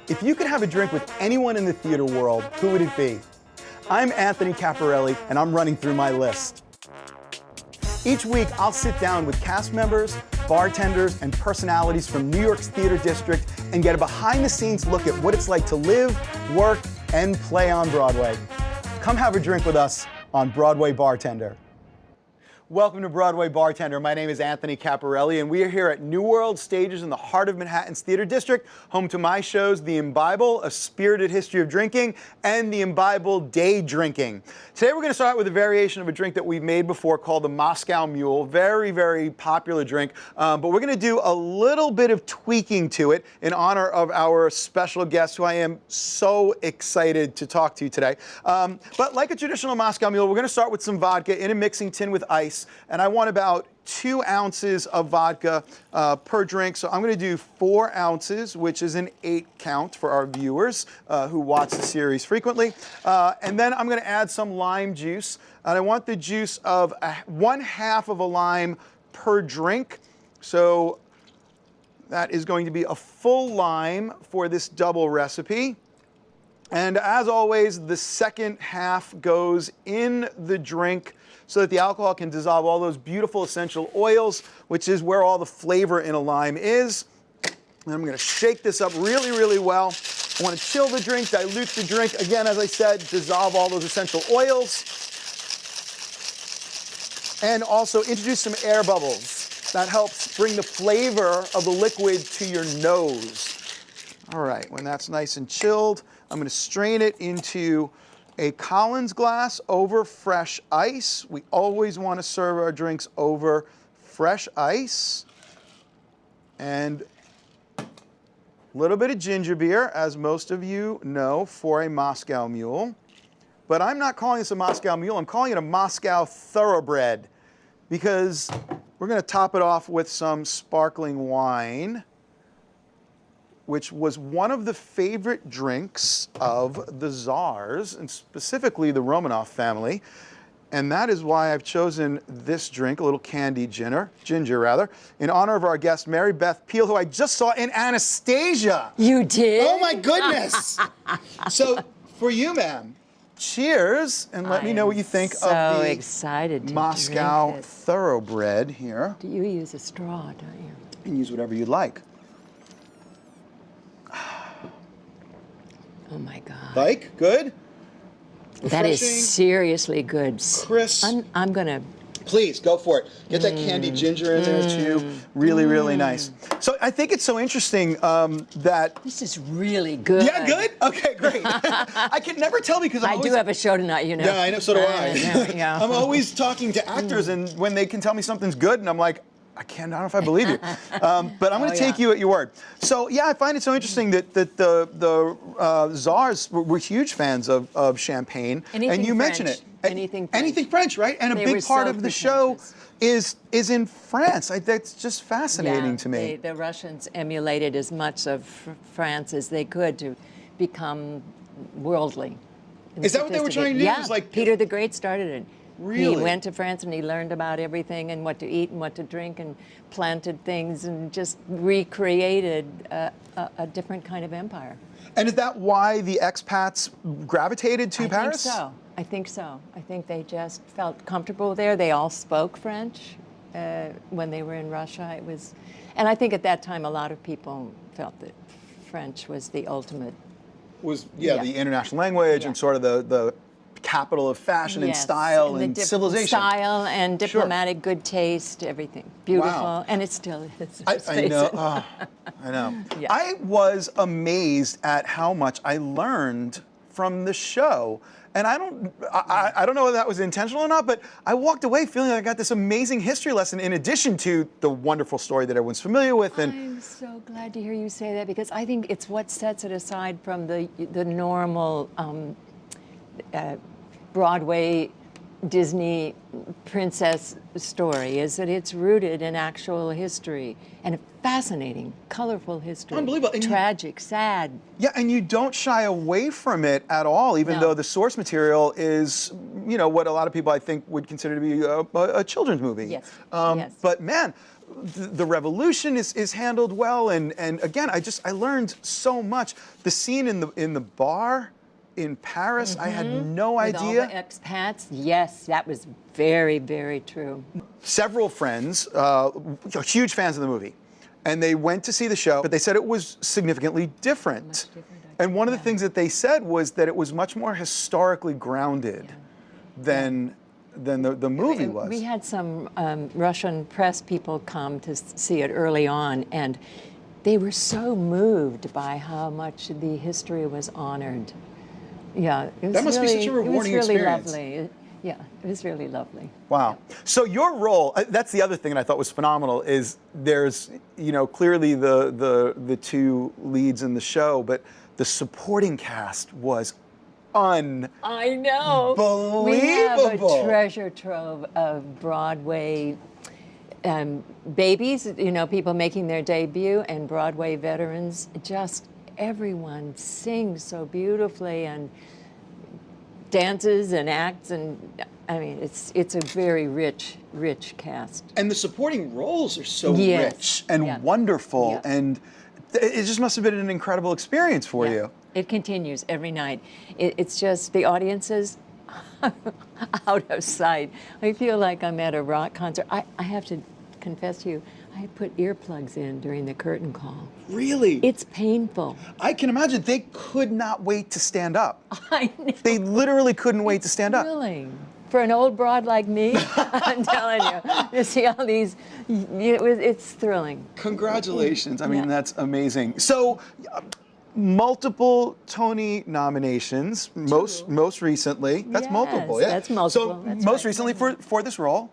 If you could have a drink with anyone in the theater world, who would it be? I'm Anthony Caporale, and I'm running through my list. Each week, I'll sit down with cast members, bartenders, and personalities from New York's theater district and get a behind-the-scenes look at what it's like to live, work, and play on Broadway. Come have a drink with us on Broadway Bartender. Welcome to Broadway Bartender. My name is Anthony Caporale, and we are here at New World Stages in the heart of Manhattan's Theater District, home to my shows, The Imbible, A Spirited History of Drinking, and The Imbible Day Drinking. Today we're going to start out with a variation of a drink that we've made before called the Moscow Mule. Very, very popular drink, but we're going to do a little bit of tweaking to it in honor of our special guest, who I am so excited to talk to you today. But like a traditional Moscow Mule, we're going to start with some vodka in a mixing tin with ice. And I want about 2 ounces of vodka per drink. So I'm going to do 4 ounces, which is an 8 count for our viewers who watch the series frequently. And then I'm going to add some lime juice. And I want the juice of 1/2 of a lime per drink. So that is going to be a full lime for this double recipe. And as always, the second half goes in the drink so that the alcohol can dissolve all those beautiful essential oils, which is where all the flavor in a lime is. And I'm going to shake this up really, really well. I want to chill the drink, dilute the drink. Again, as I said, dissolve all those essential oils. And also introduce some air bubbles. That helps bring the flavor of the liquid to your nose. All right, when that's nice and chilled, I'm going to strain it into a Collins glass over fresh ice. We always want to serve our drinks over fresh ice. And a little bit of ginger beer, as most of you know, for a Moscow Mule. But I'm not calling this a Moscow Mule, I'm calling it a Moscow Thoroughbred, because we're going to top it off with some sparkling wine, which was one of the favorite drinks of the Tsars, and specifically the Romanov family. And that is why I've chosen this drink, a little candied ginger, in honor of our guest, Mary Beth Peil, who I just saw in Anastasia. You did? Oh my goodness! So, for you, ma'am, cheers, and let me know what you think of the excited to Moscow drink it. Thoroughbred here. You use a straw, don't you? You can use whatever you'd like. Oh my God. Like? Good? That is Refreshing, seriously good. crisp. I'm gonna. Please, go for it. Get that candied ginger in there too. Really, really nice. So I think it's so interesting that... This is really good. Yeah, good? Okay, great. I can never tell because I do have a show tonight, you know. Yeah, I know, so do I. Yeah. I'm always talking to actors, and when they can tell me something's good, and I'm like, I don't know if I believe you. But I'm going to take you at your word. So yeah, I find it so interesting that the Tsars were huge fans of champagne. Anything and you French. mention it. Anything French. Anything French, right? And a They were big part so of the show is in France. That's just fascinating to me. The Russians emulated as much of France as they could to become worldly. Is that what they were trying to do? Yeah, It was like, Peter the Great started it. Really? He went to France and he learned about everything and what to eat and what to drink and planted things and just recreated a different kind of empire. And is that why the expats gravitated to Paris? I think so. I think they just felt comfortable there. They all spoke French when they were in Russia. And I think at that time a lot of people felt that French was the ultimate. The international language and sort of the capital of fashion and style and civilization. Style and diplomatic good taste, everything. Beautiful. Wow. And it still is. I know. I know. Yeah. I was amazed at how much I learned from the show. And I don't know whether that was intentional or not, but I walked away feeling like I got this amazing history lesson in addition to the wonderful story that everyone's familiar with. And I'm so glad to hear you say that, because I think it's what sets it aside from the normal Broadway Disney princess story is that it's rooted in actual history and a fascinating, colorful history. Unbelievable. And tragic, sad. Yeah, and you don't shy away from it at all, even though the source material is, you know, what a lot of people I think would consider to be a children's movie. Yes. Yes. But man, the revolution is handled well, and again, I learned so much. The scene in the bar in Paris, I had no idea. With all the expats, yes, that was very, very true. Several friends, huge fans of the movie, and they went to see the show, but they said it was significantly different. Much different, And one of the things that they said was that it was much more historically grounded than the movie was. We had some Russian press people come to see it early on, and they were so moved by how much the history was honored. Yeah, it was That must be such a rewarding experience. It was really experience. lovely. Yeah, it was really lovely. Wow. So your role, that's the other thing that I thought was phenomenal, is there's, you know, clearly the two leads in the show, but the supporting cast was unbelievable. I know. We have a treasure trove of Broadway babies, you know, people making their debut, and Broadway veterans. Just everyone sings so beautifully and dances and acts, and I mean, it's a very rich cast. And the supporting roles are so Yes. rich and wonderful, Yeah. and it just must have been an incredible experience for you. It continues every night. It's just the audiences out of sight. I feel like I'm at a rock concert. I have to confess to you, I put earplugs in during the curtain call. Really? It's painful. I can imagine they could not wait to stand up. I know. They literally couldn't wait to stand up. Thrilling. For an old broad like me, I'm telling you, to see all these, it's thrilling. Congratulations. I mean, Yeah. that's amazing. So, multiple Tony nominations, most recently. That's Yes, multiple, yeah. that's multiple. So, That's most right. recently for this role.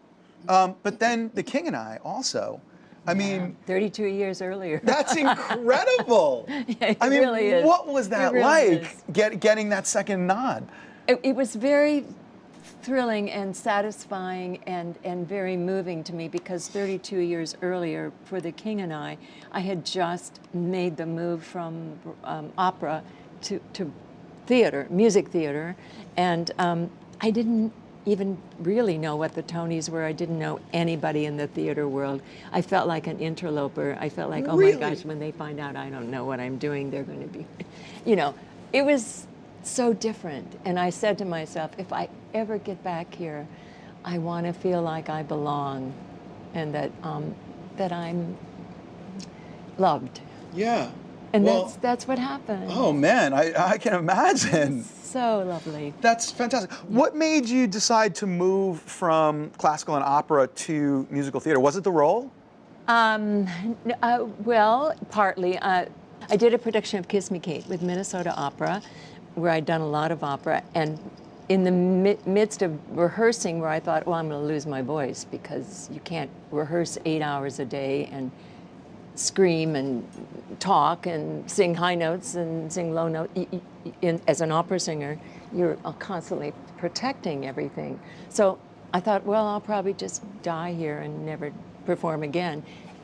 But then The King and I also. I mean, 32 years earlier. that's incredible. It I mean, really is. what was that It really like, is. getting that second nod? It was very thrilling and satisfying and very moving to me, because 32 years earlier for The King and I had just made the move from opera to theater, music theater, and I didn't even really know what the Tonys were. I didn't know anybody in the theater world. I felt like an interloper. I felt like, oh Really? my gosh, when they find out I don't know what I'm doing, they're going to be, you know, it was so different. And I said to myself, if I ever get back here, I want to feel like I belong, and that I'm loved. Yeah. And Well, that's what happened. oh man, I can imagine. So lovely. That's fantastic. What made you decide to move from classical and opera to musical theater? Was it the role? Well, partly. I did a production of Kiss Me Kate with Minnesota Opera, where I'd done a lot of opera, and in the midst of rehearsing, where I thought, well, I'm going to lose my voice, because you can't rehearse 8 hours a day and scream and talk and sing high notes and sing low notes. As an opera singer, you're constantly protecting everything. So I thought, well, I'll probably just die here and never perform again.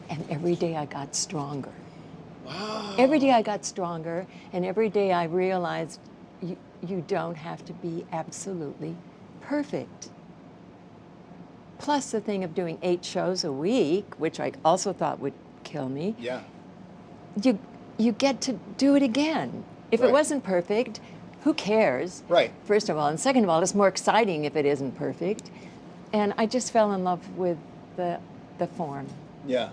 And every day I got stronger. Wow. Every day I got stronger, and every day I realized you don't have to be absolutely perfect. Plus the thing of doing 8 shows a week, which I also thought would kill me. Yeah. You get to do it again. If Right. it wasn't perfect, who cares? Right. First of all, and second of all, it's more exciting if it isn't perfect. And I just fell in love with the form. Yeah.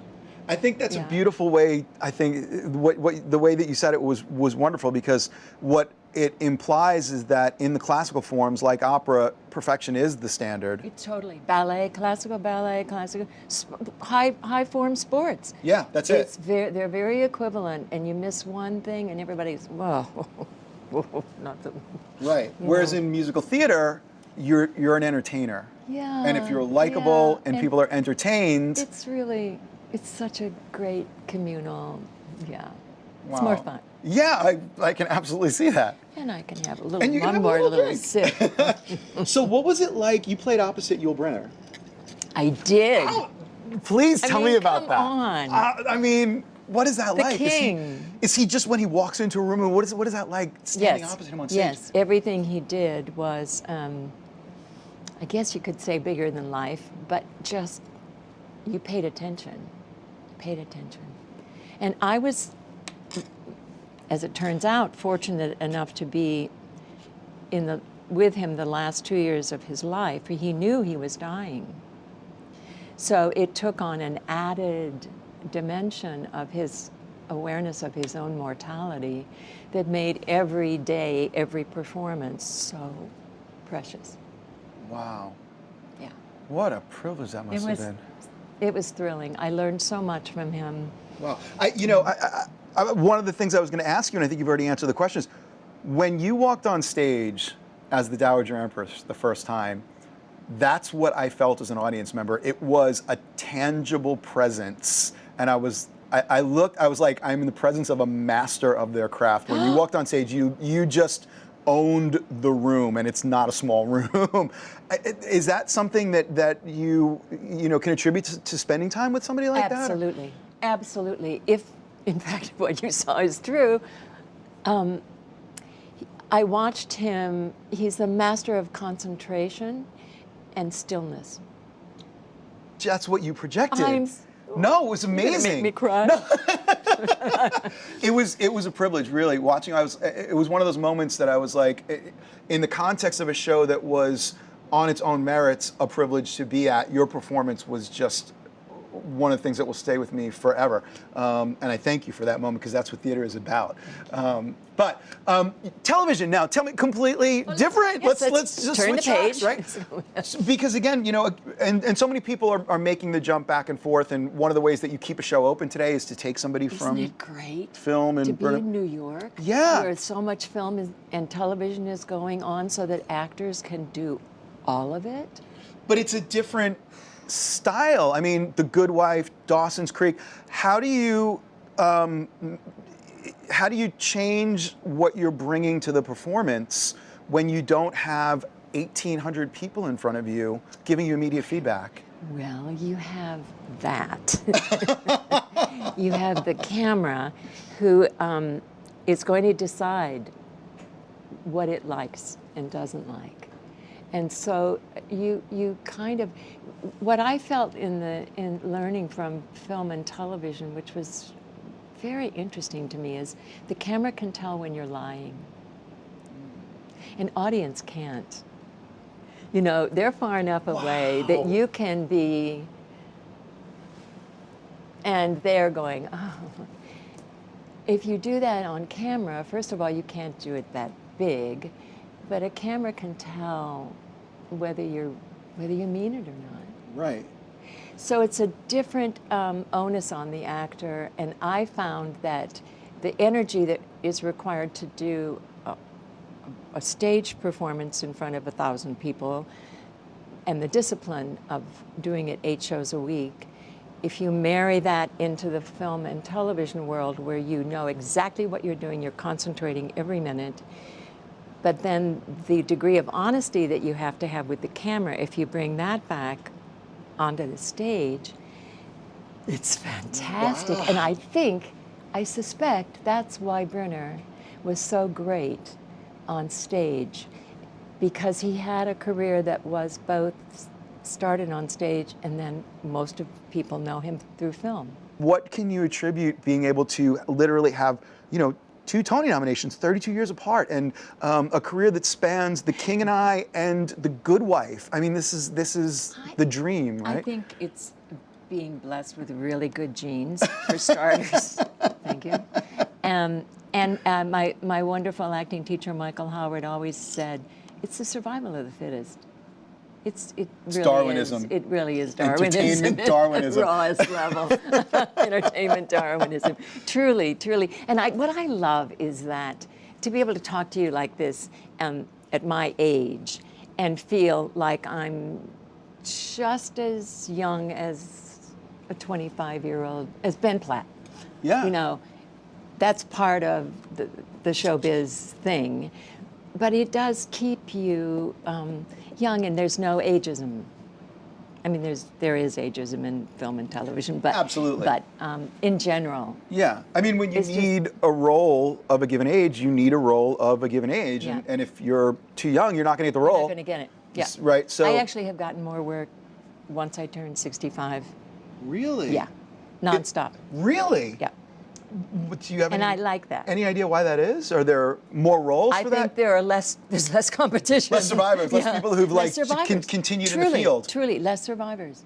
I think that's a Yeah. beautiful way. I think the way that you said it was wonderful, because what it implies is that in the classical forms, like opera, perfection is the standard. Totally. Ballet, classical, high form sports. Yeah, that's it. They're very equivalent, and you miss one thing and everybody's, whoa, not the, Right. Whereas in musical theater, you're an entertainer. yeah. And if you're likable yeah, and people are entertained, it's such a great communal, yeah. It's more fun. Yeah, I can absolutely see that. And I can have a little, And you can one have a more little little drink. sip. So what was it like? You played opposite Yul Brynner. I did. Please tell me about come that. on. I mean, what is that The like? king. Is he just when he walks into a room? And what is that like standing opposite him on stage? Yes, everything he did was, I guess you could say bigger than life, but just, you paid attention. You paid attention. And I was, as it turns out, fortunate enough to be with him the last 2 years of his life. He knew he was dying. So it took on an added dimension of his awareness of his own mortality that made every day, every performance so precious. Wow. Yeah. What a privilege that must have been. It was thrilling. I learned so much from him. Wow. One of the things I was going to ask you, and I think you've already answered the question, is when you walked on stage as the Dowager Empress the first time, that's what I felt as an audience member. It was a tangible presence, and I was like, I'm in the presence of a master of their craft. When you walked on stage, you just owned the room, and it's not a small room. Is that something that you can attribute to spending time with somebody like that? Absolutely, absolutely. If, in fact, what you saw is true, I watched him. He's the master of concentration and stillness. That's what you projected. No, it was amazing. You're gonna make me cry. No. It was a privilege, really, watching. It was one of those moments that I was like, in the context of a show that was on its own merits a privilege to be at. Your performance was just one of the things that will stay with me forever, and I thank you for that moment because that's what theater is about. But television now, tell me, completely different. Yes, let's just turn the switch tracks, page. right? Because again, and so many people are making the jump back and forth, and one of the ways that you keep a show open today is to take somebody from Isn't it great film and to be in New York, Yeah. where so much film and television is going on, so that actors can do all of it. But it's a different style. I mean, The Good Wife, Dawson's Creek. How do you change what you're bringing to the performance when you don't have 1,800 people in front of you giving you immediate feedback? Well, you have that. You have the camera who is going to decide what it likes and doesn't like. And so you kind of, what I felt in learning from film and television, which was very interesting to me, is the camera can tell when you're lying. An audience can't. They're far enough away that you can be, and they're going, oh. If you do that on camera, first of all, you can't do it that big, but a camera can tell whether you mean it or not. Right. So it's a different onus on the actor, and I found that the energy that is required to do a stage performance in front of 1,000 people, and the discipline of doing it 8 shows a week, if you marry that into the film and television world where you know exactly what you're doing, you're concentrating every minute, but then the degree of honesty that you have to have with the camera, if you bring that back onto the stage, it's fantastic. Wow. And I suspect that's why Brynner was so great on stage, because he had a career that was both started on stage and then most of people know him through film. What can you attribute being able to literally have, 2 Tony nominations, 32 years apart, and a career that spans The King and I and The Good Wife? I mean, this is the dream, right? I think it's being blessed with really good genes, for starters. Thank you. And my wonderful acting teacher, Michael Howard, always said, it's the survival of the fittest. It really Darwinism. Is. It really is Darwinism. Entertainment Darwinism. Rawest level. Entertainment Darwinism. Truly, truly. And what I love is that to be able to talk to you like this at my age and feel like I'm just as young as a 25-year-old, as Ben Platt. Yeah. that's part of the showbiz thing. But it does keep you young, and there's no ageism. I mean, there is ageism in film and television, but Absolutely. But in general, Yeah, I mean, when you It's just- need a role of a given age, you need a role of a given age, Yeah. and if you're too young, you're not going to get the you're role. not going to get it. Yeah. Right. So I actually have gotten more work once I turned 65. really, Yeah, nonstop. really. Yeah, Do you have and any, I like that. any idea why that is? Are there more roles I for think that? there's less competition. Less survivors, less people who've Less like survivors. continued in Truly, the field. Truly, less survivors.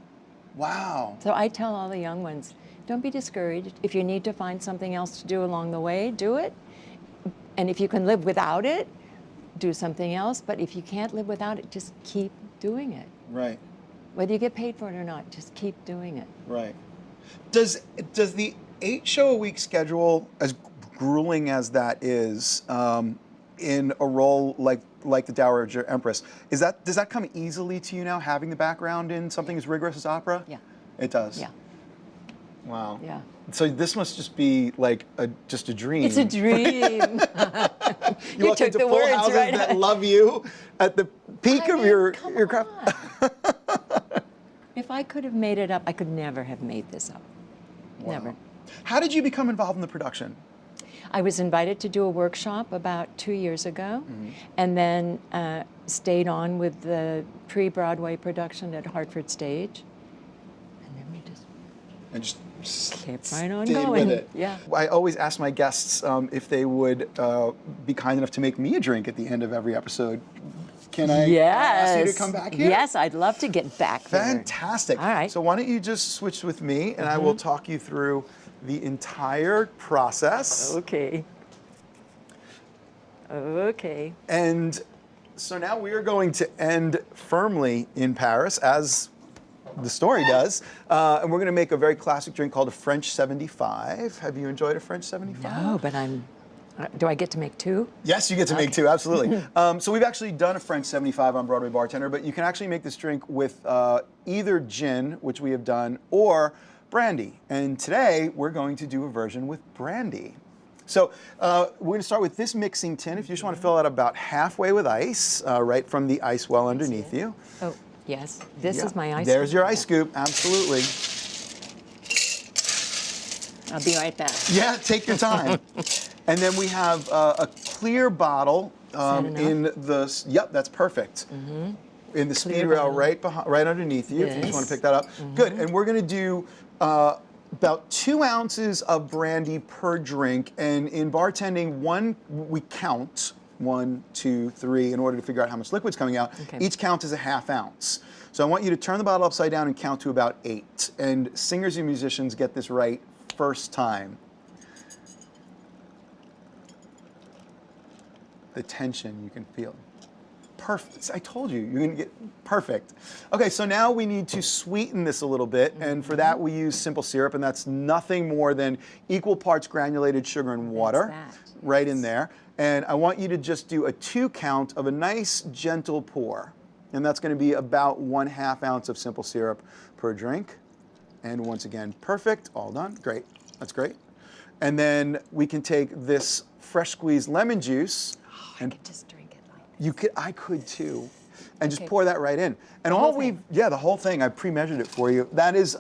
Wow. So I tell all the young ones, don't be discouraged. If you need to find something else to do along the way, do it. And if you can live without it, do something else. But if you can't live without it, just keep doing it. Right. Whether you get paid for it or not, just keep doing it. Right. Does the 8-show-a-week schedule, as grueling as that is, in a role like the Dowager Empress, does that come easily to you now, having the background in something as rigorous as opera? Yeah. It does. Yeah. Wow. Yeah. So this must just be like just a dream. It's a dream. You walk took into the full words houses right that out. love you at the peak I of mean, your come craft. on. If I could have made it up, I could never have made this up. Wow. Never. How did you become involved in the production? I was invited to do a workshop about 2 years ago, and then stayed on with the pre-Broadway production at Hartford Stage. And then we just And just kept right on stayed going. with it. Yeah. I always ask my guests if they would be kind enough to make me a drink at the end of every episode. Can I ask you to come back here? Yes, I'd love to get back there. Fantastic. All right. So why don't you just switch with me, and I will talk you through the entire process. Okay. Okay. And so now we are going to end firmly in Paris, as the story does. And we're going to make a very classic drink called a French 75. Have you enjoyed a French 75? No, but do I get to make two? Yes, you get to make two, absolutely. So we've actually done a French 75 on Broadway Bartender, but you can actually make this drink with either gin, which we have done, or brandy. And today we're going to do a version with brandy. So we're going to start with this mixing tin. If you just want to fill it about halfway with ice, right from the ice well underneath you. Oh, yes. This Yeah. is my ice There's scoop. your ice scoop, absolutely. I'll be right back. Yeah, take your time. And then we have a clear bottle in the, yep, that's perfect. In the speed rail bottle. right underneath you, if you just want to pick that up. Good, and we're gonna do about 2 ounces of brandy per drink. And in bartending, we count 1, 2, 3 in order to figure out how much liquid's coming out. Okay. Each count is a ½ ounce. So I want you to turn the bottle upside down and count to about 8. And singers and musicians get this right first time. The tension you can feel. Perfect. I told you, you're going to get perfect. Okay, so now we need to sweeten this a little bit, and for that we use simple syrup, and that's nothing more than equal parts granulated sugar and water right in there. And I want you to just do a 2 count of a nice gentle pour, and that's going to be about 1/2 ounce of simple syrup per drink. And once again, perfect, all done, great, that's great. And then we can take this fresh squeezed lemon juice. I could just drink it like this. You could, I could too, and just Okay. pour that right in. And The all whole we, thing? yeah, the whole thing. I pre-measured it for you. That is,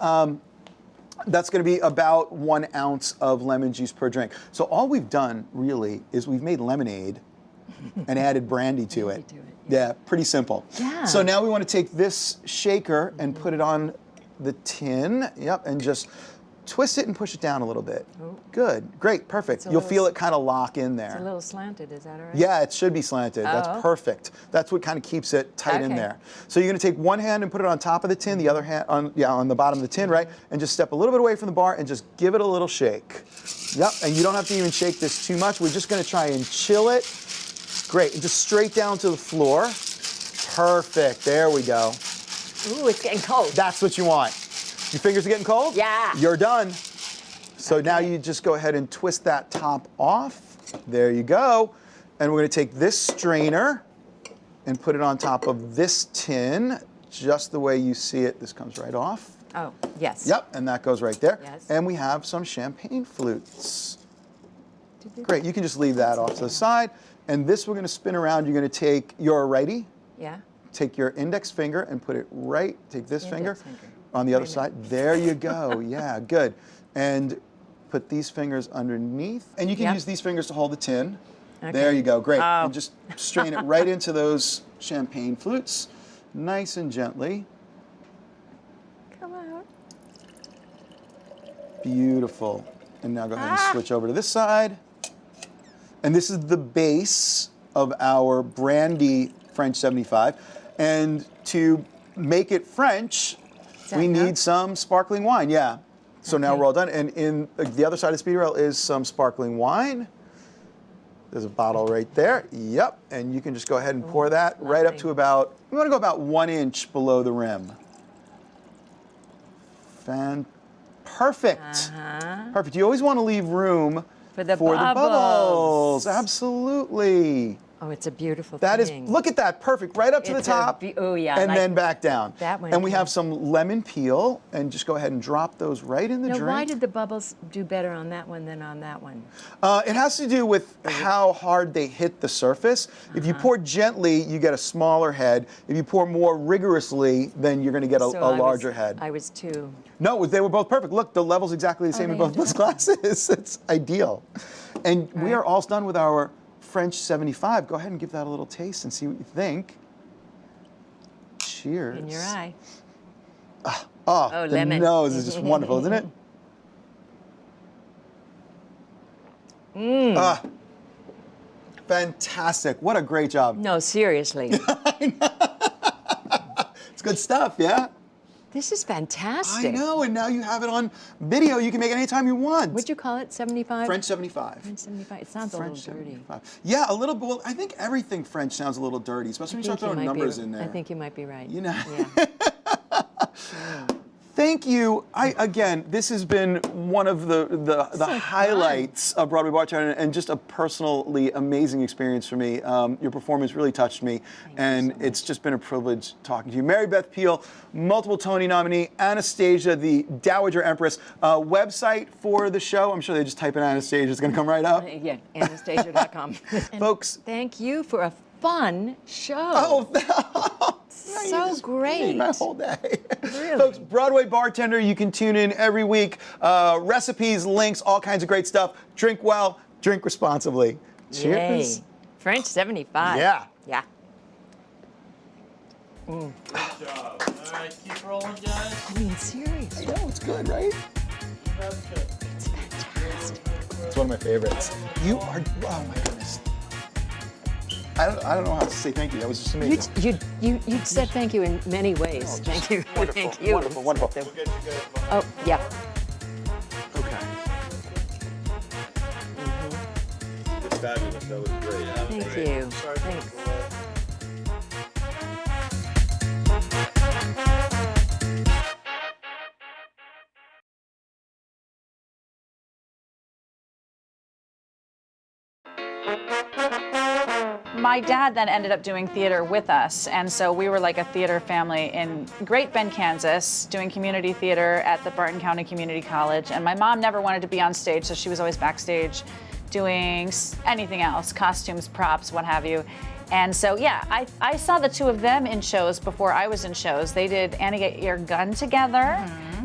that's going to be about 1 ounce of lemon juice per drink. So all we've done really is we've made lemonade and added brandy to it. Yeah, pretty simple. Yeah. So now we want to take this shaker and put it on the tin. Yep, and just twist it and push it down a little bit. Oh. Good, great, perfect. It's a You'll little feel it kind of lock in there. It's a little slanted, is that all right? Yeah, it should be slanted. That's Oh. perfect. That's what kind of keeps it tight in Okay. there. So you're going to take one hand and put it on top of the tin, the other hand on the bottom of the tin, right? And just step a little bit away from the bar and just give it a little shake. Yep, and you don't have to even shake this too much. We're just going to try and chill it. Great, and just straight down to the floor. Perfect, there we go. Ooh, it's getting cold. That's what you want. Your fingers are getting cold? Yeah. You're done. So now you just go ahead and twist that top off. There you go. And we're going to take this strainer and put it on top of this tin, just the way you see it. This comes right off. Oh, yes. Yep, and that goes right there. Yes. And we have some champagne flutes. Great, you can just leave that off to the side. And this we're gonna spin around. You're gonna take your righty, Yeah. take your index finger and put it right, take this finger Index finger. on the other side. There you go, yeah, good. And put these fingers underneath. And you can use these fingers to hold the tin. Okay. There you go, great. Oh. And just strain it right into those champagne flutes, nice and gently. Come out. Beautiful. And now go ahead and switch over to this side. And this is the base of our brandy French 75. And to make it French, we need some sparkling wine, yeah. So now we're all done. And in the other side of the speed rail is some sparkling wine. There's a bottle right there. Yep. And you can just go ahead and pour that right up to about, we want to go about 1 inch below the rim. Perfect. Perfect. You always want to leave room For the bubbles. Absolutely. Oh, it's a beautiful That is, thing. look at that, perfect, right up to the It's a top, oh, yeah, and like then back down. that one And we too. have some lemon peel, and just go ahead and drop those right in the Now, drink. why did the bubbles do better on that one than on that one? It has to do with how hard they hit the surface. If you pour gently, you get a smaller head. If you pour more rigorously, then you're going to get a larger head. I was too. No, they were both perfect. Look, the level's exactly the same in they both those glasses. It's ideal. And we are all done with our French 75. Go ahead and give that a little taste and see what you think. Cheers. In your eye. Oh, the lemon. nose is just wonderful, isn't it? Fantastic. What a great job. No, seriously. It's good stuff, yeah? This is fantastic. I know, and now you have it on video. You can make it anytime you want. What'd you call it? 75? French 75. French 75. It sounds French a little dirty. 75. Yeah, a little bit. Well, I think everything French sounds a little dirty, especially when you start throwing numbers in there. I think you might be right. You know. Yeah. Thank you. Again, this has been one of the highlights of Broadway Bartender, and just a personally amazing experience for me. Your performance really touched me, and it's just been a privilege talking to you. Mary Beth Peil, multiple Tony nominee. Anastasia, the Dowager Empress. Website for the show, I'm sure they just type in Anastasia, it's going to come right up. Yeah, Anastasia.com. Folks. Thank you for a fun show. Oh, so great. Made my whole day. Really? Folks, Broadway Bartender, you can tune in every week. Recipes, links, all kinds of great stuff. Drink well, drink responsibly. Cheers. Yay. French 75. Yeah. Yeah. Good job. All right, keep rolling, guys. I mean, seriously. I know, it's good, right? That's good. It's fantastic. It's one of my favorites. You are, oh my goodness. I don't know how to say thank you. That was just amazing. You said thank you in many ways. Thank you. Wonderful, Thank you. wonderful, wonderful. We'll get you guys behind. Oh, yeah. Okay. It's fabulous. That was great. Thank you. Thanks. My dad then ended up doing theater with us, and so we were like a theater family in Great Bend, Kansas, doing community theater at the Barton County Community College. And my mom never wanted to be on stage, so she was always backstage doing anything else, costumes, props, what have you. And so, yeah, I saw the two of them in shows before I was in shows. They did Annie Get Your Gun together,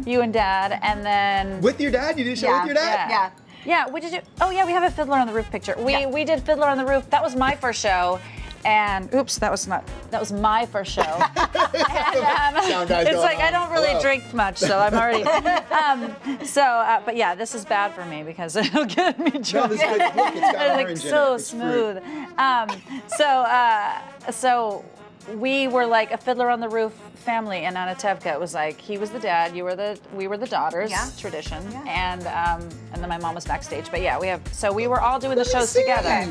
you and Dad, and then... With your dad? You did a show with your dad? Yeah. Yeah, what did you? Oh yeah, we have a Fiddler on the Roof picture. We did Fiddler on the Roof. That was my first show, and oops, that was my first show. And, Sound guys it's going like I on. don't really Hello. drink much, so I'm already. But yeah, this is bad for me because it'll get me drunk. No, this is good. Look, it's got It's orange like in so it. It's fruit. smooth. So we were like a Fiddler on the Roof family, and Anatevka, it was like he was the dad, we were the daughters, tradition, and then my mom was backstage. But yeah, we were all doing the shows together.